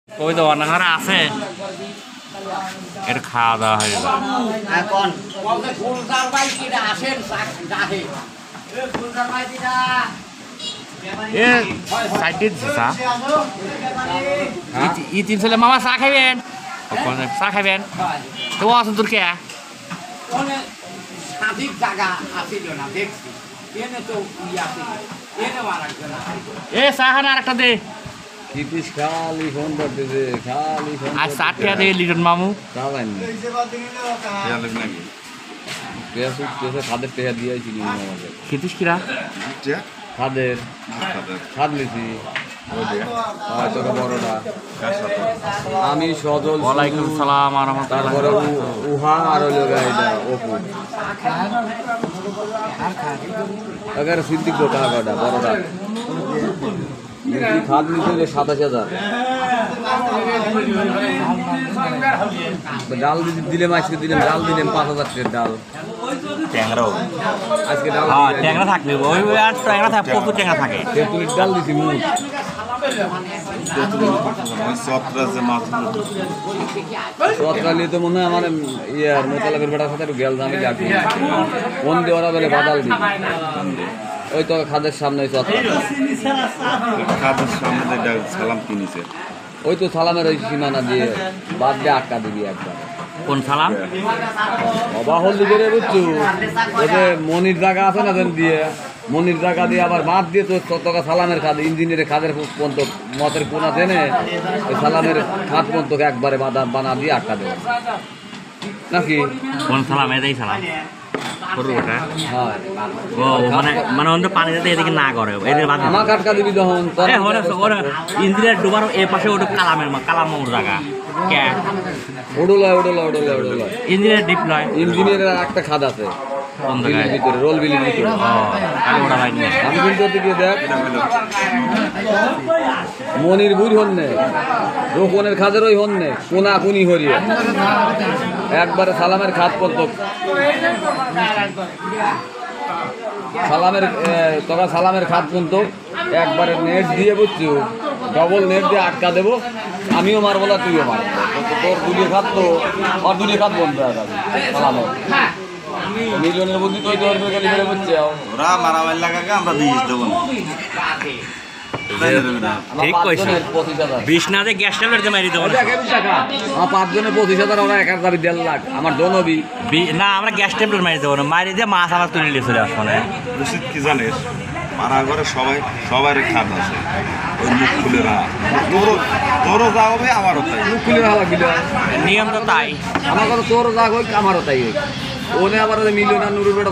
ওই তো অনাহারা আছে এটা খাওয়া দাওয়া হয়ে গেল এখন ফুলদার ভাই কিরা আসেন গাহে ফুলদার ভাই কিরা এ সাইডে দিছা ই তিন ছেলে মামা চা খাইবেন চা খাইবেন তো আসুন তোর কে অনেক স্বাধীন জায়গা আসিল না দেখছি এনে তো আছে এনে মারা না এ চা খান আর একটা দে কিতিস খালি ফোন করতেছে খালি ফোন আর চা খেয়া দে লিটন মামু চালান পেঁয়াজ উঠতেছে খাদের পেঁয়াজ দিয়েছি আমাকে খেতিস কিরা খাদের খাদ লিছি তোকে বড়টা আমি সজল ওয়ালাইকুম সালাম আর তারপরে উহা আর হইল গাইডা অপু এগারো সিদ্দিক টাকা কটা বড়টা খাদ নিতে ২৭,০০০ ডাল দিলাম আজকে দিলাম ডাল দিলাম ৫,০০০ টাকার ডাল ট্যাংরাও আজকে ডাল ট্যাংরা থাকবে ওই আর ট্যাংরা থাকে প্রচুর ট্যাংরা থাকে তেঁতুলির ডাল দিছি মুখ সতরালি তো মনে হয় আমার ইয়ার মোতালাবের বেটার সাথে একটু গেল আমি ডাকি ফোন দিয়ে ওরা বলে বাদাল দিই ওই তো খাদের সামনে সালাম কিনেছে ওই তো সালামের ওই সীমানা দিয়ে বাদ দিয়ে আটকা দিবি একবার কোন সালাম অবাহল দিকে রে বুঝছো ওই যে মনির জায়গা আছে না দিয়ে মনির জায়গা দিয়ে আবার বাদ দিয়ে তো তোকে সালামের খাদ ইঞ্জিনিয়ারের খাদের পর্যন্ত মতের কোনা জেনে ওই সালামের খাদ পর্যন্ত একবারে বানা দিয়ে আটকা দেবে নাকি কোন সালাম এটাই সালাম ওটা হ্যাঁ ও মানে অন্য পানি যাতে এদিকে না করে এদের বাদ আমার আটকা দিবি তখন ইঞ্জিনিয়ার ডুবার এ পাশে ওটা কালামের জায়গা কে ওডোলা ইঞ্জিনিয়ার ডিপ নয় ইঞ্জিনিয়ারের একটা খাদ আছে কোন জায়গায় ভিতরে রোল বিলির ভিতরে আমি ওটা পাইনি আমি কিন্তু দিকে দেখ মনির বুঝ হন্নে রোপনের খাদের ওই হন্নে কোনা কুনি হরিয়ে একবারে সালামের খাদ পর্যন্ত সালামের তোরা সালামের খাদ পর্যন্ত একবারে নেট দিয়ে বুঝছো ডবল নেট দিয়ে আটকা দেবো আমিও মারবো না তুইও মারবো তোর দুলিয়ে খাদ তো আর দুলিয়ে খাদ বন্ধ হয়ে যাবে সালামের মিলিয়নের বুদ্ধি তৈরি করবে গেলে ফেলে বুঝছে ওরা মারামারি লাগাকে আমরা দিয়ে দেবো না ঠিক কইছ 20 না দে গ্যাস ট্যাবলেট মারি দেব না আমার 5 জনের 25,000 ওরা একার দাবি 1.5 লাখ আমার দনবি না আমরা গ্যাস ট্যাবলেট মারি দেব না মারি দিয়ে মাছ আবার তুলে নিয়ে চলে আসবো না রশিদ কি জানিস পাড়া ঘরে সবাই খাদ আছে ওই মুখ খুলে রাখা তোরও যা হবে আমারও তাই মুখ খুলে রাখা গিলা নিয়ম তো তাই আমার কথা তোরও যা হোক আমারও তাই হোক ওনে আবার মিলিয়ন আর নুরুর বেটা